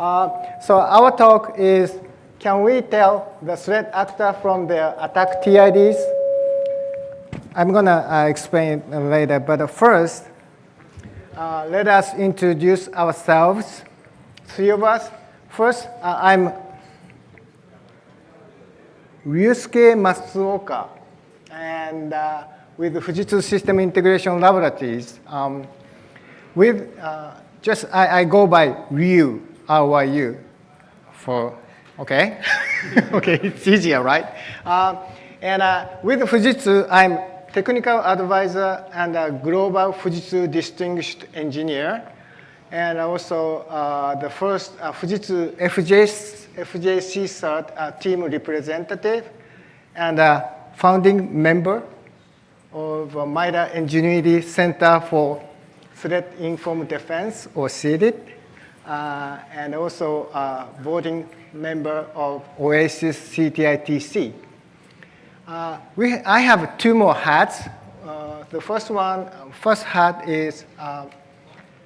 So our talk is, can we tell the threat actor from their attack TIDs? I'm going to explain it later, but first, let us introduce ourselves, three of us. First, I'm Ryusuke Masuoka, and with Fujitsu System Integration Laboratories. I go by Ryu, R-Y-U, for, okay? Okay, it's easier, right? With Fujitsu, I'm technical advisor and a global Fujitsu distinguished engineer, and also the first Fujitsu FJC cert team representative, and a founding member of MITRE Ingenuity Center for Threat Informed Defense, or CIDIT, and also a voting member of OASIS CTITC. I have two more hats. The first hat is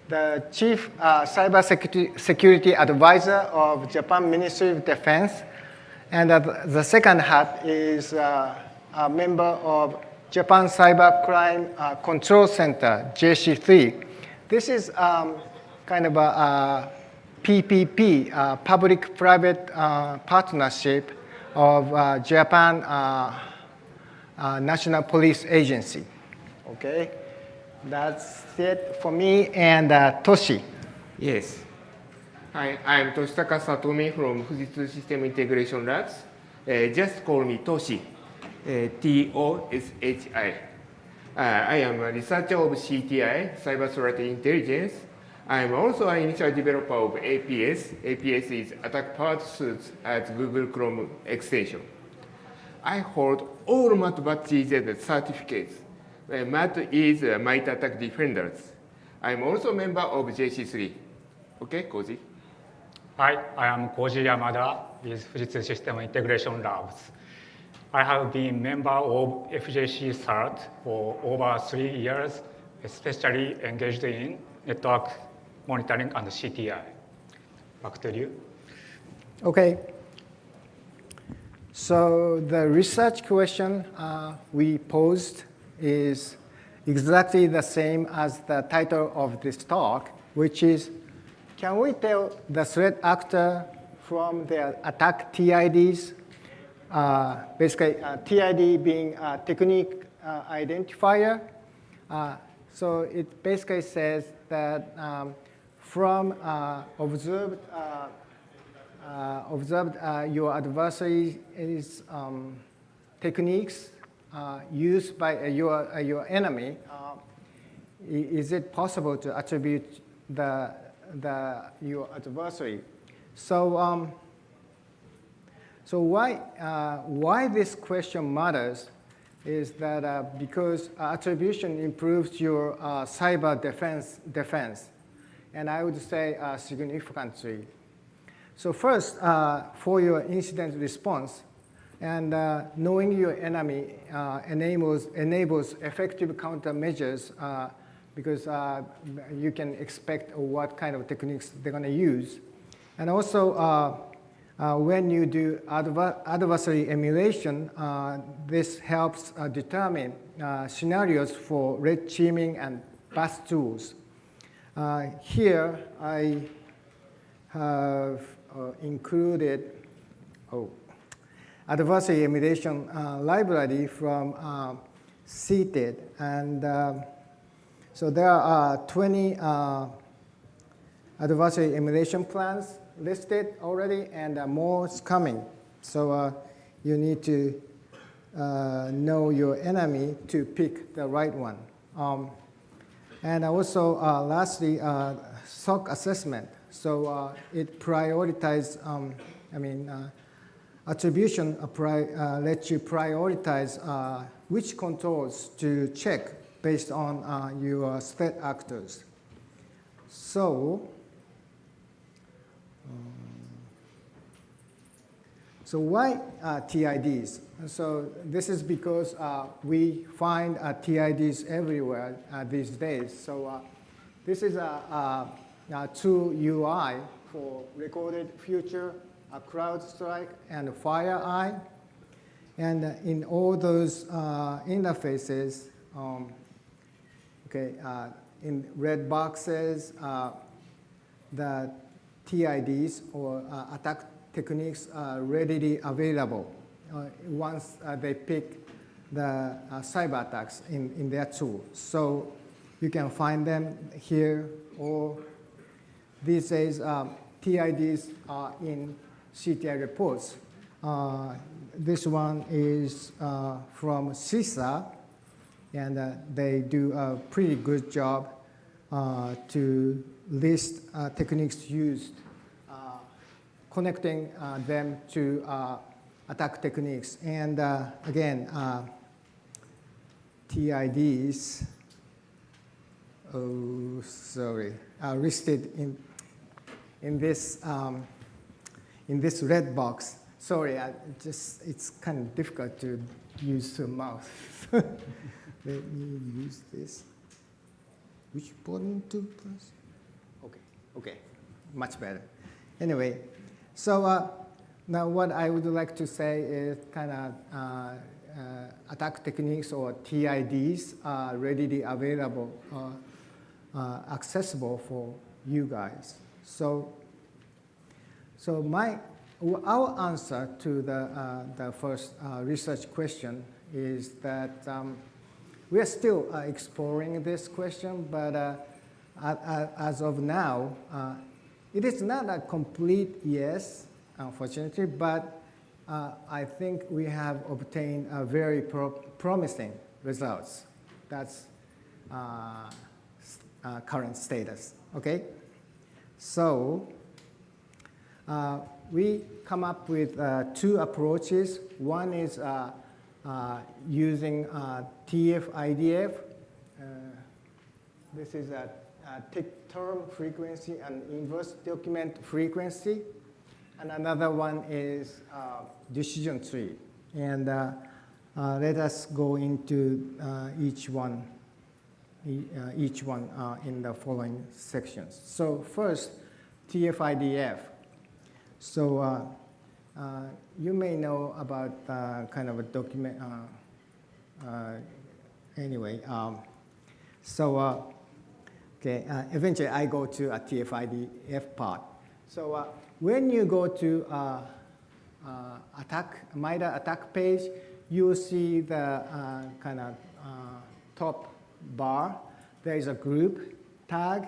the Chief Cybersecurity Advisor of Japan Ministry of Defense. And the second hat is a member of Japan Cybercrime Control Center, JC3. This is kind of a PPP, public-private partnership of Japan National Police Agency. Okay, that's it for me. And Toshi. Yes. Hi, I'm Toshitaka Satomi from Fujitsu System Integration Labs. Just call me Toshi. T-O-S-H-I. I am a researcher of CTI, Cyber Threat Intelligence. I am also an initial developer of APS. APS is Attack Powered Suit at Google Chrome extension. I hold all MAT badges and certificates. MAT is MITRE Attack Defenders. I'm also a member of JC3. Okay, Koji? Hi, I am Koji Yamada with Fujitsu System Integration Labs. I have been member of FJC CERT for over 3 years, especially engaged in network monitoring and CTI. Back to you. Okay. So the research question we posed is exactly the same as the title of this talk, which is, can we tell the threat actor from their attack TIDs? Basically, TID being a technique identifier. So it basically says that from observed your adversary's techniques used by your enemy, is it possible to attribute your adversary? So, so why this question matters is that because attribution improves your cyber defense, and I would say significantly. So first, for your incident response, and knowing your enemy enables effective countermeasures because you can expect what kind of techniques they're going to use. And also, when you do adversary emulation, this helps determine scenarios for red teaming and bust tools. Here, I have included adversary emulation library from CIDIT. And so there are 20 adversary emulation plans listed already, and more is coming. So you need to know your enemy to pick the right one. And also, lastly, SOC assessment. So it prioritizes, attribution lets you prioritize which controls to check based on your threat actors. So, so why TIDs? So this is because we find TIDs everywhere these days. So this is a tool UI for recorded future, CrowdStrike, and FireEye. And in all those interfaces, in red boxes, the TIDs or attack techniques are readily available once they pick the cyber attacks in their tool. So you can find them here, or these days TIDs are in CTI reports. This one is from CISA, and they do a pretty good job to list techniques used, connecting them to attack techniques. And again, TIDs, are listed in this red box. Sorry, it's kind of difficult to use the mouse. Let me use this. Which button to press? Okay, much better. Anyway, so now what I would like to say is kind of attack techniques or TIDs are readily available, accessible for you guys. So our answer to the first research question is that we are still exploring this question, but as of now, it is not a complete yes, unfortunately, but I think we have obtained very promising results. That's current status, okay? So we come up with two approaches. One is using TF-IDF. This is a tick term frequency and inverse document frequency. And another one is decision tree. And let us go into each one in the following sections. So first, TF-IDF. So you may know about kind of a document. Anyway, eventually I go to a TF-IDF part. So when you go to MITRE attack page, you see the kind of top bar. There is a group tag,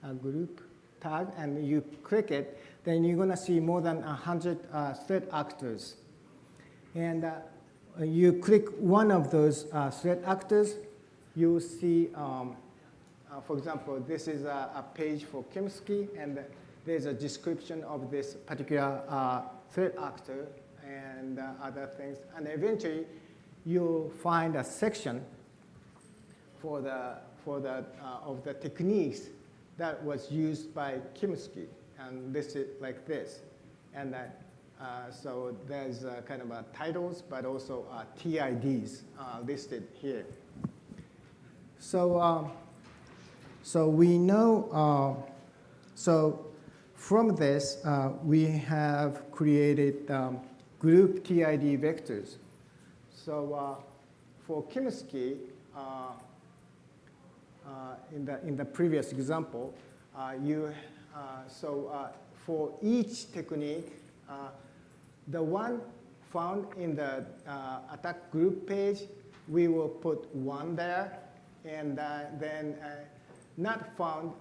and you click it, then you're going to see more than 100 threat actors. And you click one of those threat actors, you see, for example, this is a page for chemistry, and there's a description of this particular threat actor and other things. And eventually, you'll find a section of the techniques that was used by chemistry. And this is like this. And so there's kind of titles, but also TIDs listed here. So we know, so from this, we have created group TID vectors. So for chemistry, in the previous example, for each technique, the one found in the attack group page, we will put 1 there, and then not found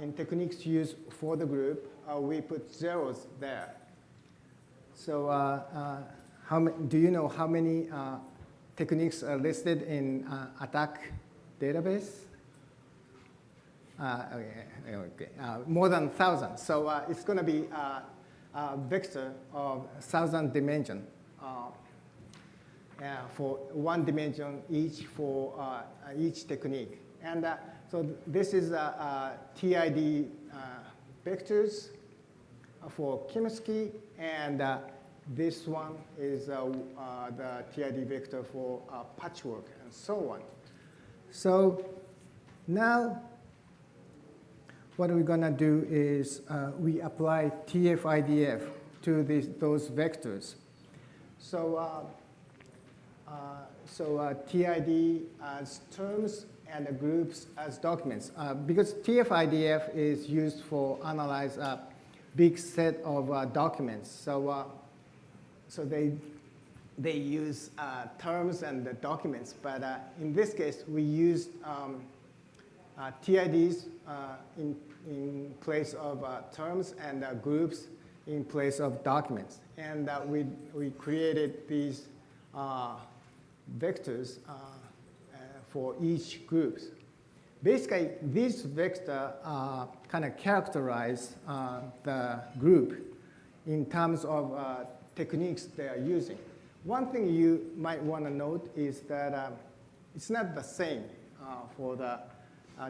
in techniques used for the group, we put zeros there. So do you know how many techniques are listed in attack database? Okay. More than 1,000. So it's going to be a vector of 1,000 dimension for 1 dimension each for each technique. And so this is TID vectors for chemistry, and this one is the TID vector for patchwork and so on. So now what we're going to do is we apply TF-IDF to those vectors. So, TID as terms and groups as documents. Because TF-IDF is used for analyze a big set of documents. So, they use terms and the documents. But in this case, we used TIDs in place of terms and groups in place of documents. And we created these vectors for each group. Basically, these vectors kind of characterize the group in terms of techniques they are using. One thing you might want to note is that it's not the same for the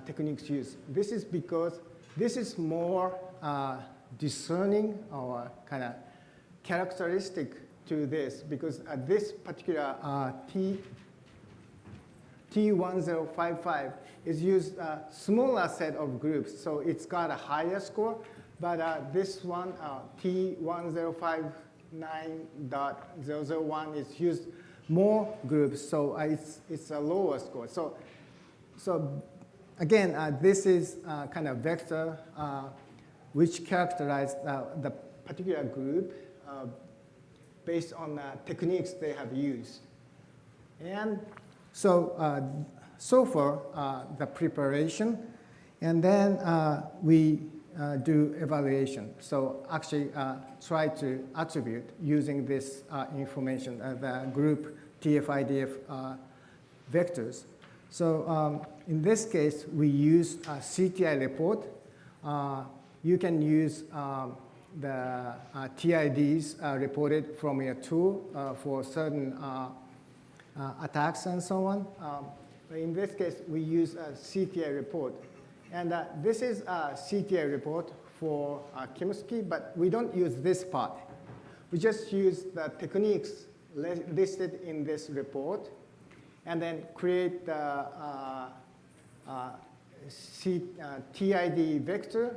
techniques used. This is because this is more discerning or kind of characteristic to this, because this particular T1055 is used a smaller set of groups, so it's got a higher score. But this one, T1059.001, is used more groups, so it's a lower score. So again, this is kind of vector which characterize the particular group based on the techniques they have used. And so, so far, the preparation, and then we do evaluation. So actually try to attribute using this information, the group TF-IDF vectors. So in this case, we use a CTI report. You can use the TIDs reported from your tool for certain attacks and so on. In this case, we use a CTI report. And this is a CTI report for chemistry, but we don't use this part. We just use the techniques listed in this report, and then create the TID vector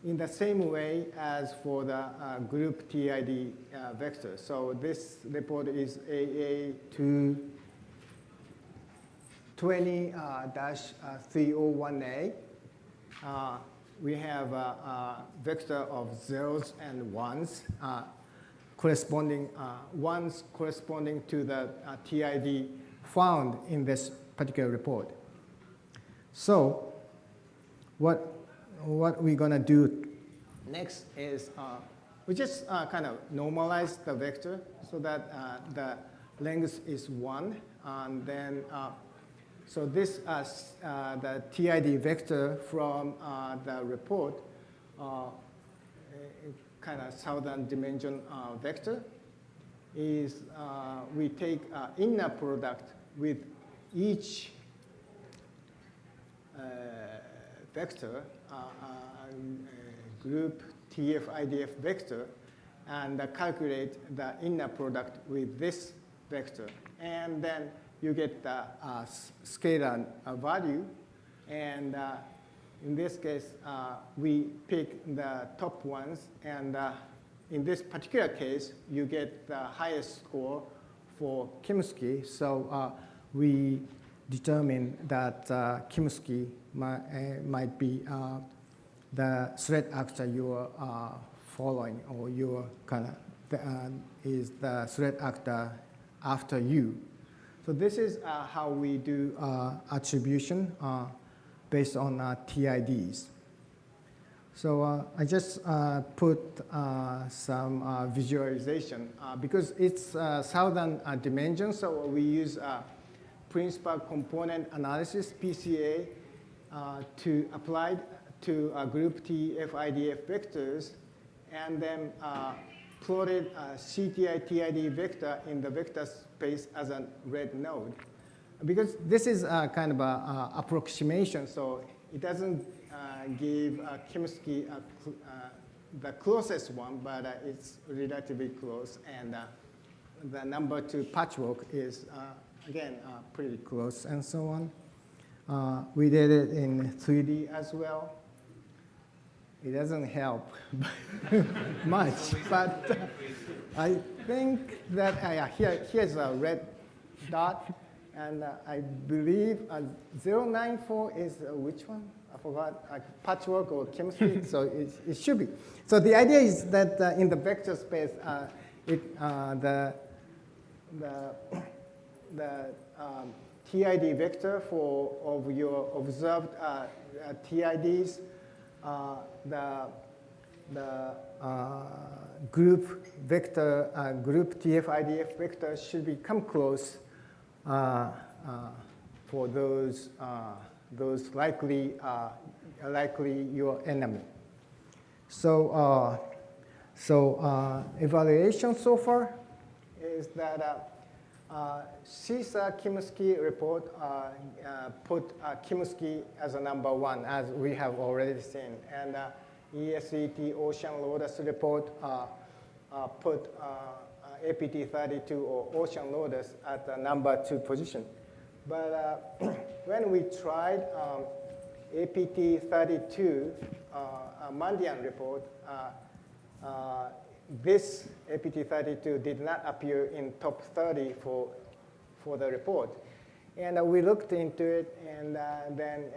in the same way as for the group TID vector. So this report is AA20-301A. We have a vector of zeros and ones, ones corresponding to the TID found in this particular report. So what we're going to do next is we just kind of normalize the vector so that the length is 1. And then, so this, the TID vector from the report, kind of southern dimension vector, is we take inner product with each vector, group TF-IDF vector, and calculate the inner product with this vector. And then you get the scalar value. And in this case, we pick the top ones. And in this particular case, you get the highest score for Kimsky. So we determine that Kimsky might be the threat actor you are following, or you kind of is the threat actor after you. So this is how we do attribution based on TIDs. So I just put some visualization because it's southern dimension. So we use principal component analysis, PCA, to apply to group TF-IDF vectors, and then plotted a CTI TID vector in the vector space as a red node. Because this is kind of an approximation, so it doesn't give Kimsky the closest one, but it's relatively close. And the number 2 patchwork is, again, pretty close and so on. We did it in 3D as well. It doesn't help much, but I think that here's a red dot, and I believe 094 is which one? I forgot, patchwork or chemistry, so it should be. So the idea is that in the vector space, the TID vector of your observed TIDs, the group vector, group TF-IDF vector should become close for those likely your enemy. So evaluation so far is that CISA Kimsky report put Kimsky as a number 1, as we have already seen, and ESET Ocean Lotus report put APT32 or Ocean Lotus at the number 2 position. But when we tried APT32 Mandian report, this APT32 did not appear in top 30 for the report. And we looked into it, and then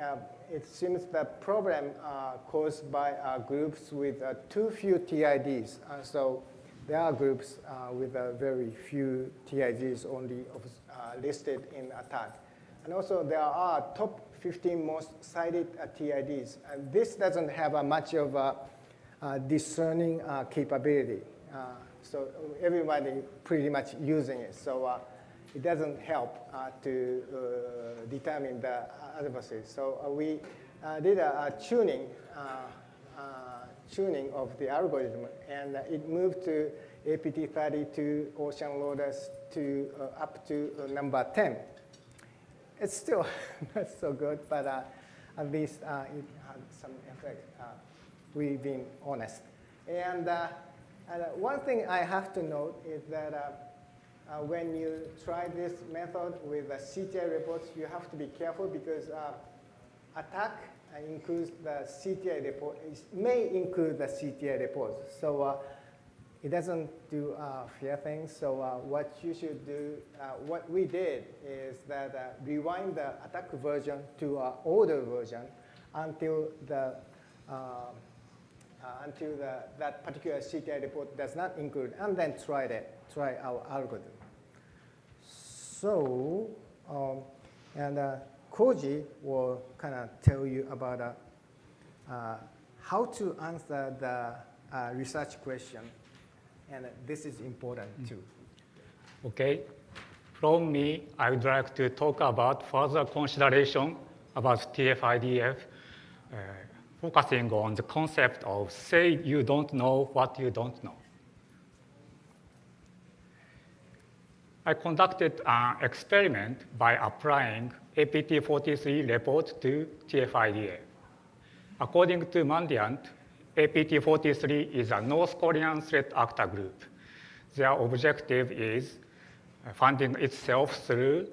it seems the problem caused by groups with too few TIDs. So there are groups with very few TIDs only listed in attack. And also there are top 15 most cited TIDs. And this doesn't have much of a discerning capability. So everybody pretty much using it. So it doesn't help to determine the adversary. So we did a tuning of the algorithm, and it moved to APT32 Ocean Lotus to up to number 10. It's still not so good, but at least it had some effect. We've been honest. And one thing I have to note is that when you try this method with CTI reports, you have to be careful because attack includes the CTI report. It may include the CTI reports. So it doesn't do fair things. So what you should do, what we did is that rewind the attack version to an older version until that particular CTI report does not include, and then try our algorithm. So, and Koji will kind of tell you about how to answer the research question, and this is important too. Okay, from me, I would like to talk about further consideration about TF-IDF, focusing on the concept of say you don't know what you don't know. I conducted an experiment by applying APT43 report to TF-IDF. According to Mandiant, APT43 is a North Korean threat actor group. Their objective is funding itself through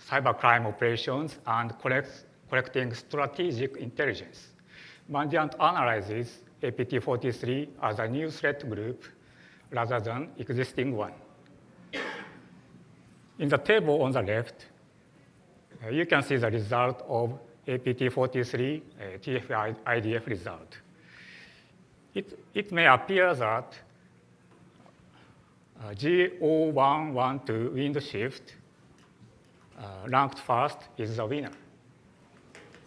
cybercrime operations and collecting strategic intelligence. Mandiant analyzes APT43 as a new threat group rather than existing one. In the table on the left, you can see the result of APT43 TF-IDF result. It may appear that G0112 wind shift ranked first is the winner.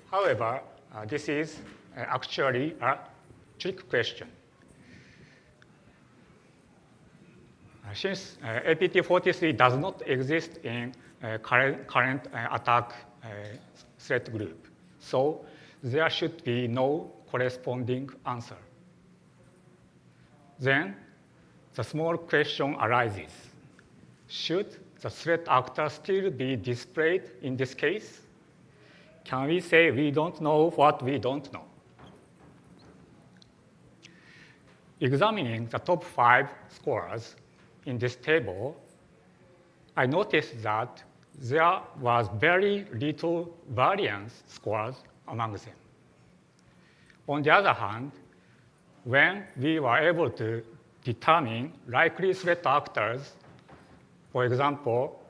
However, this is actually a trick question. Since APT43 does not exist in current attack threat group, so there should be no corresponding answer. Then the small question arises. Should the threat actor still be displayed in this case? Can we say we don't know what we don't know? Examining the top 5 scorers in this table, I noticed that there was very little variance scores among them. On the other hand, when we were able to determine likely threat actors, for example,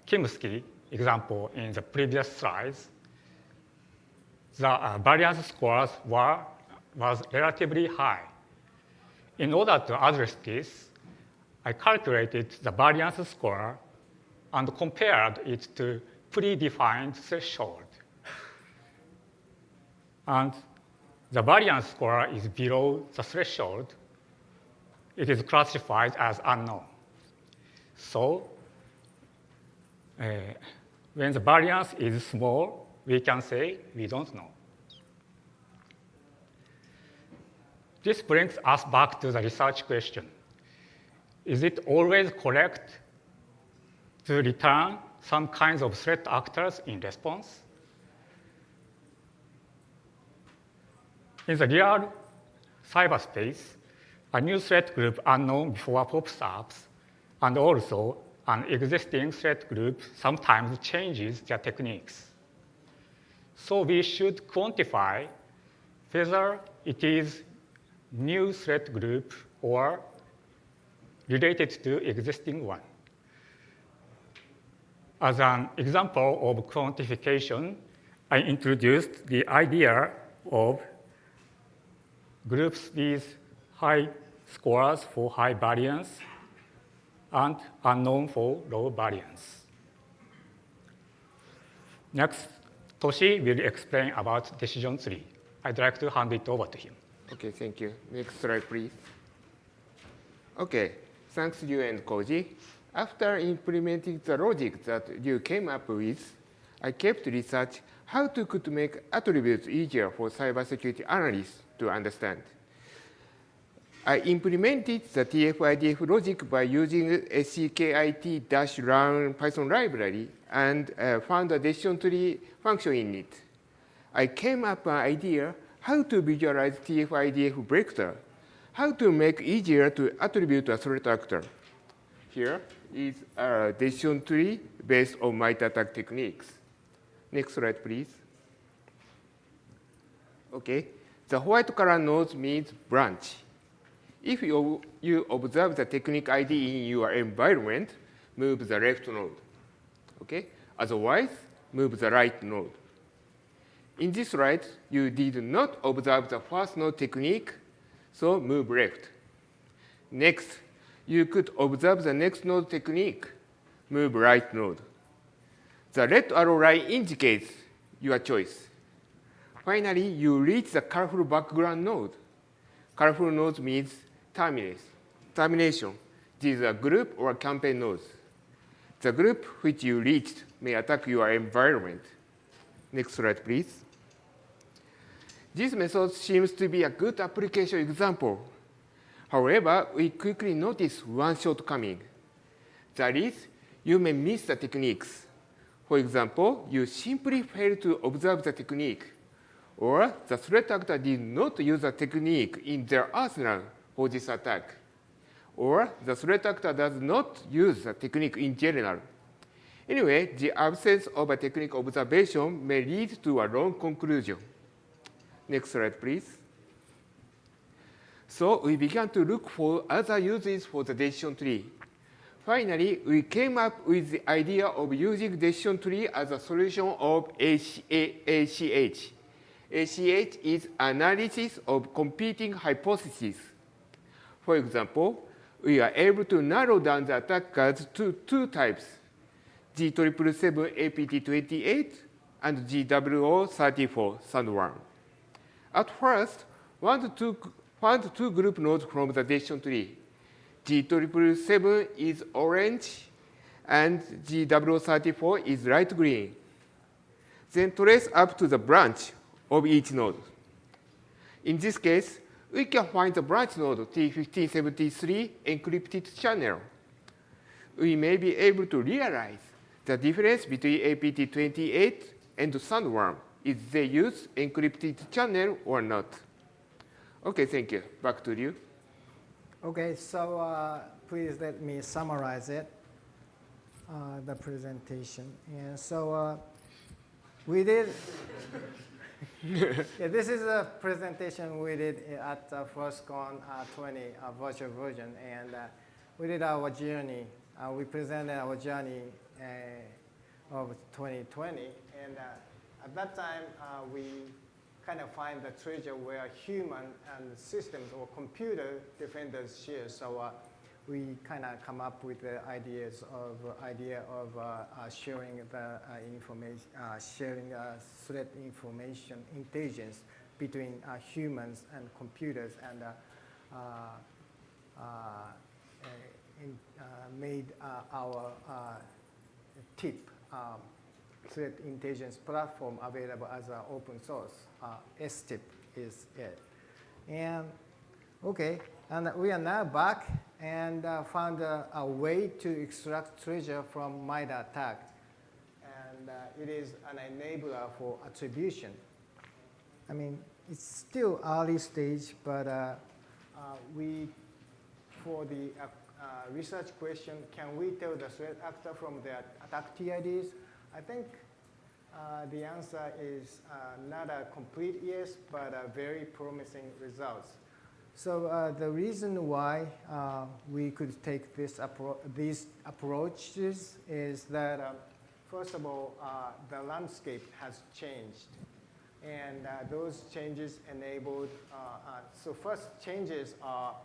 Kimsky example in the previous slides, the variance scores was relatively high. In order to address this, I calculated the variance score and compared it to predefined threshold. And the variance score is below the threshold. It is classified as unknown. So when the variance is small, we can say we don't know. This brings us back to the research question. Is it always correct to return some kinds of threat actors in response? In the real cyberspace, a new threat group unknown before pops up, and also an existing threat group sometimes changes their techniques. So we should quantify whether it is new threat group or related to existing one. As an example of quantification, I introduced the idea of groups with high scores for high variance and unknown for low variance. Next, Toshi will explain about decision tree. I'd like to hand it over to him. Okay, thank you. Next slide, please. Okay, thanks you and Koji. After implementing the logic that you came up with, I kept research how to could make attributes easier for cybersecurity analysts to understand. I implemented the TF-IDF logic by using SCKIT-learn Python library and found a decision tree function in it. I came up with an idea how to visualize TF-IDF vector, how to make easier to attribute a threat actor. Here is a decision tree based on MITRE attack techniques. Next slide, please. Okay, the white color node means branch. If you observe the technique ID in your environment, move the left node. Okay? Otherwise, move the right node. In this slide, you did not observe the first node technique, so move left. Next, you could observe the next node technique, move right node. The red arrow line indicates your choice. Finally, you reach the colorful background node. Colorful nodes means termination. These are group or campaign nodes. The group which you reached may attack your environment. Next slide, please. This method seems to be a good application example. However, we quickly notice one shortcoming. That is, you may miss the techniques. For example, you simply fail to observe the technique, or the threat actor did not use the technique in their arsenal for this attack, or the threat actor does not use the technique in general. Anyway, the absence of a technique observation may lead to a wrong conclusion. Next slide, please. So we began to look for other uses for the decision tree. Finally, we came up with the idea of using decision tree as a solution of ACH. ACH is analysis of competing hypotheses. For example, we are able to narrow down the attackers to two types, G777 APT28 and GW034 Sandworm. At first, found two group nodes from the decision tree. G777 is orange, and GW034 is light green. Then trace up to the branch of each node. In this case, we can find the branch node T1573 encrypted channel. We may be able to realize the difference between APT28 and Sandworm, if they use encrypted channel or not. Okay, thank you. Back to you. Okay, so please let me summarize it. the presentation. And so we did, yeah, this is a presentation we did at FirstCon 20 virtual version. And we did our journey. We presented our journey of 2020. And at that time, we kind of find the treasure where human and systems or computer defenders share. So we kind of come up with the idea of sharing the information, sharing threat information intelligence between humans and computers, and made our TIP threat intelligence platform available as an open source. STIP is it. And okay, and we are now back and found a way to extract treasure from MITRE ATT&CK. And it is an enabler for attribution. I mean, it's still early stage, but for the research question, can we tell the threat actor from the attack TIDs? I think the answer is not a complete yes, but a very promising results. So the reason why we could take these approaches is that, first of all, the landscape has changed. And those changes enabled, so first changes are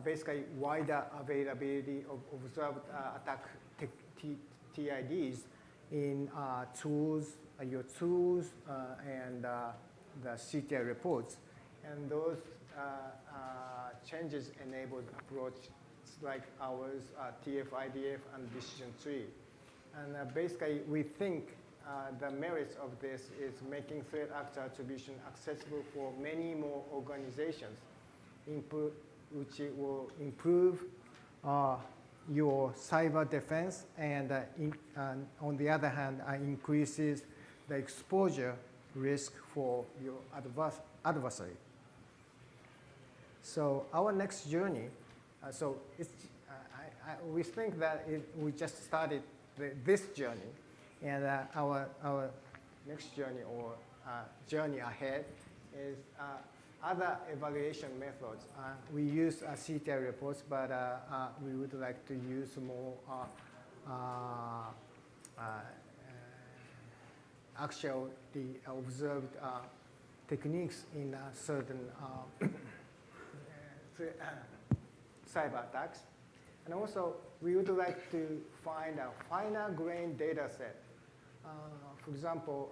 basically wider availability of observed attack TIDs in your tools and the CTI reports. And those changes enabled approaches like ours, TF-IDF, and decision tree. And basically, we think the merits of this is making threat actor attribution accessible for many more organizations, which will improve your cyber defense, and on the other hand, increases the exposure risk for your adversary. So our next journey, we think that we just started this journey, and our next journey or journey ahead is other evaluation methods. We use CTI reports, but we would like to use more the observed techniques in certain cyber attacks. And also, we would like to find a finer grained data set. For example,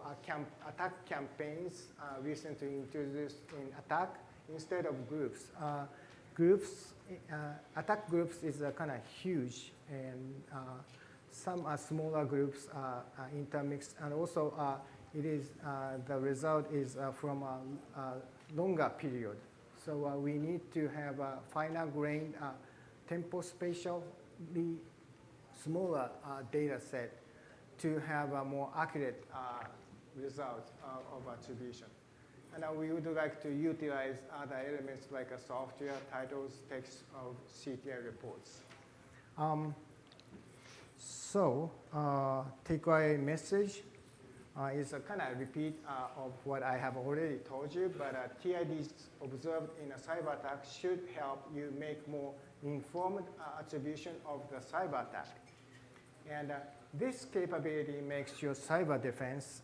attack campaigns recently introduced in attack instead of groups. Attack groups is kind of huge, and some are smaller groups intermixed, and also the result is from a longer period. So we need to have a finer grained tempospatially smaller data set to have a more accurate result of attribution. And we would like to utilize other elements like a software, titles, text of CTI reports. Takeaway message is a kind of repeat of what I have already told you, but TIDs observed in a cyber attack should help you make more informed attribution of the cyber attack. And this capability makes your cyber defense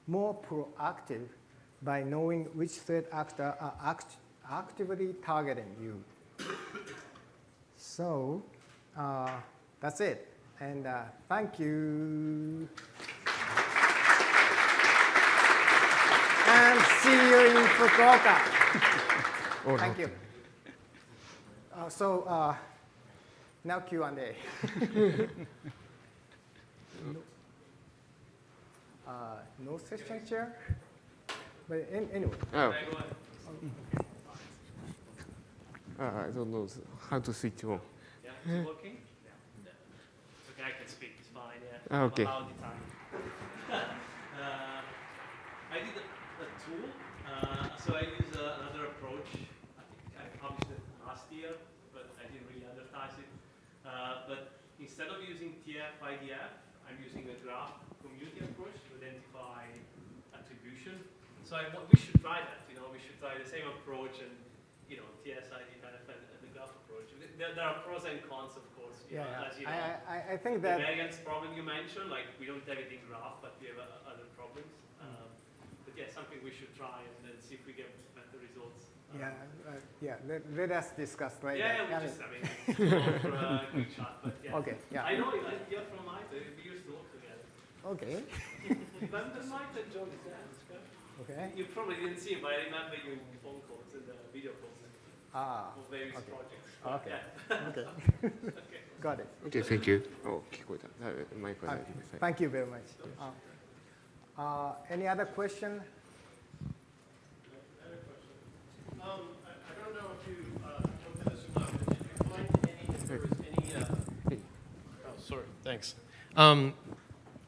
more proactive by knowing which threat actor are actively targeting you. So that's it. And thank you. And see you in Fukuoka. Thank you. Now Q&A. No session chair? But anyway. Oh. I don't know how to switch on. Yeah, is it working? Yeah. It's okay, I can speak, it's fine, yeah. Okay. I'm allowed the time. I did a tool, so I use another approach. I think I published it last year, but I didn't really advertise it. But instead of using TF, I So we should try that. We should try the same approach and TSID kind of and the graph approach. There are pros and cons, of course. As you know, I think the that variance problem you mentioned, like we don't have it in graph, but we have other problems. But yeah, something we should try and then see if we get better results. let us discuss later. Yeah, we just, for a quick chat, but yeah. Okay, yeah. I know you're from MITRE, we used to work together. Okay. Remember MITRE, John? Okay. You probably didn't see him, but I remember you in phone calls and video calls for various projects. Okay. Yeah. Okay. Okay. Got it. Okay, thank you. 聞こえた。マイクは大丈夫です。 Thank you very much. Any other question? I don't know if you looked at this or not, but did you find if there was any, oh, sorry, thanks.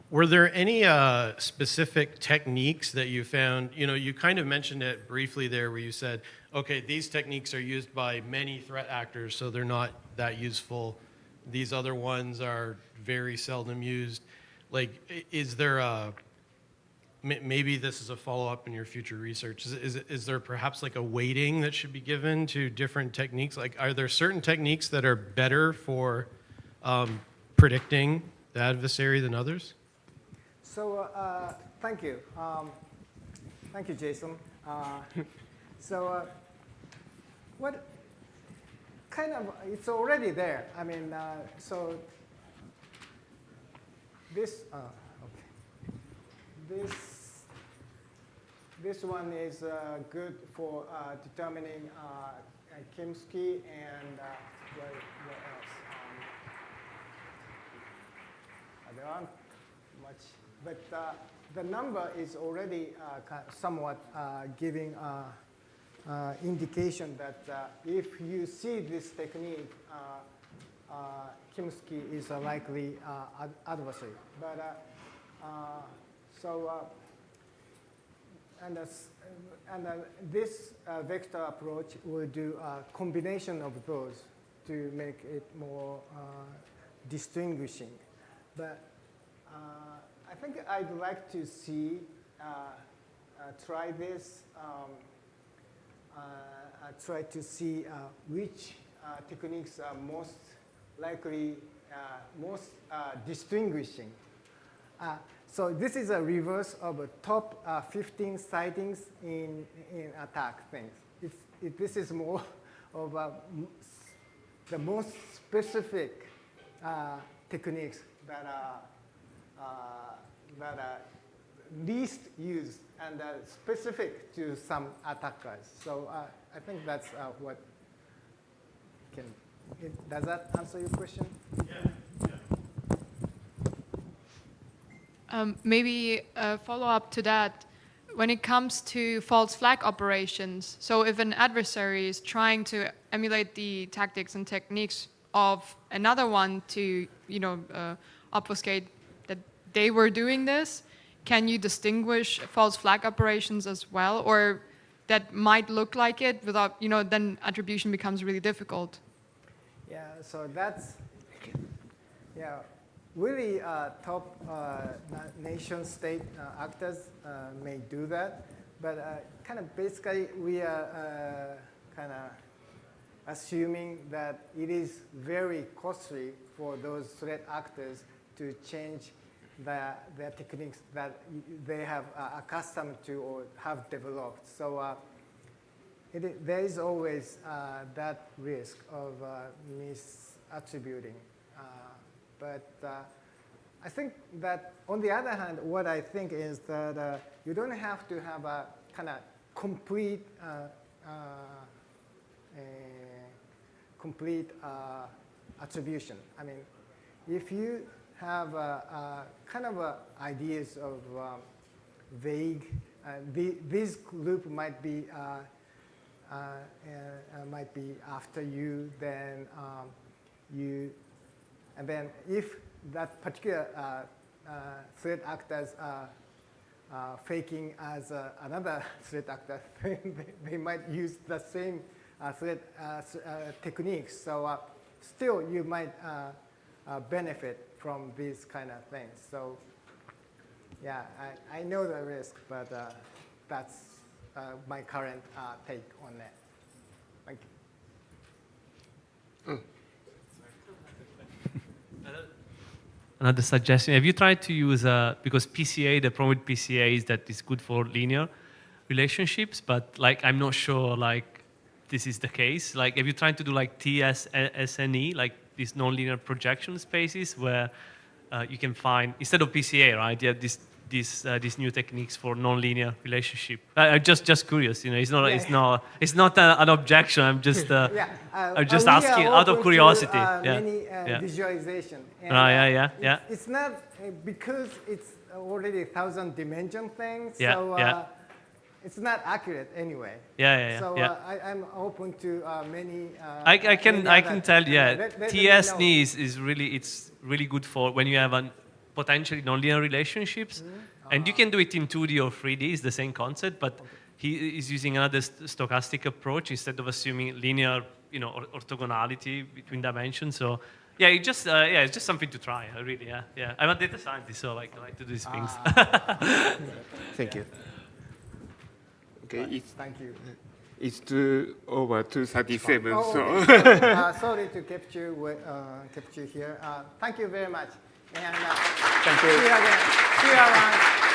Were there any specific techniques that you found? You kind of mentioned it briefly there where you said, okay, these techniques are used by many threat actors, so they're not that useful. These other ones are very seldom used. Like, is there maybe this is a follow-up in your future research, is there perhaps like a weighting that should be given to different techniques? Like, are there certain techniques that are better for predicting the adversary than others? So thank you. Thank you, Jason. What kind of, it's already there. I mean, so this, this one is good for determining Kimsky and what else? There aren't much, but the number is already somewhat giving indication that if you see this technique, Kimsky is a likely adversary. But this vector approach will do a combination of those to make it more distinguishing. But I think I'd like to see, try this, try to see which techniques are most likely, most distinguishing. So this is a reverse of a top 15 sightings in attack things. This is more of the most specific techniques that are least used and specific to some attackers. So I think that's what can. Does that answer your question? Yeah. Maybe a follow-up to that, when it comes to false flag operations, so if an adversary is trying to emulate the tactics and techniques of another one to, obfuscate that they were doing this, can you distinguish false flag operations as well? Or that might look like it without, then attribution becomes really difficult. Yeah, so that's, really top nation state actors may do that, but kind of basically we are kind of assuming that it is very costly for those threat actors to change their techniques that they have accustomed to or have developed. So there is always that risk of misattributing. But I think that, on the other hand, what I think is that you don't have to have a kind of complete attribution. I mean, if you have kind of ideas of vague, this group might be after you, then and then if that particular threat actors are faking as another threat actor, they might use the same threat techniques. So still you might benefit from these kind of things. So yeah, I know the risk, but that's my current take on it. Thank you. Another suggestion, have you tried to use, because PCA, the problem with PCA is that it's good for linear relationships, but like I'm not sure like this is the case. Like have you tried to do like TS-SNE, like these nonlinear projection spaces where you can find, instead of PCA, right, you have these new techniques for nonlinear relationship. I'm just curious, you know, it's not an objection. I'm just I'm just we asking are out of open curiosity. to, Yeah. many Yeah. visualization. And, Yeah. It's not because it's already 1,000-dimension thing. Yeah, So yeah. it's not accurate anyway. Yeah. So Yeah. I'm open to many. I can tell, yeah. Let me TSNE know. is really good for when you have potentially nonlinear relationships, and you can do it in 2D or 3D. It's the same concept, but he is using another stochastic approach instead of assuming linear, you know, orthogonality between dimensions. So yeah, it's just something to try. Really, yeah. I'm a data scientist, so like I like to do these things. Thank you. Okay, Thank you. it's over 2:37, Oh, so. okay. Sorry to kept you here. Thank you very much. And Thank you. see you again. See you around.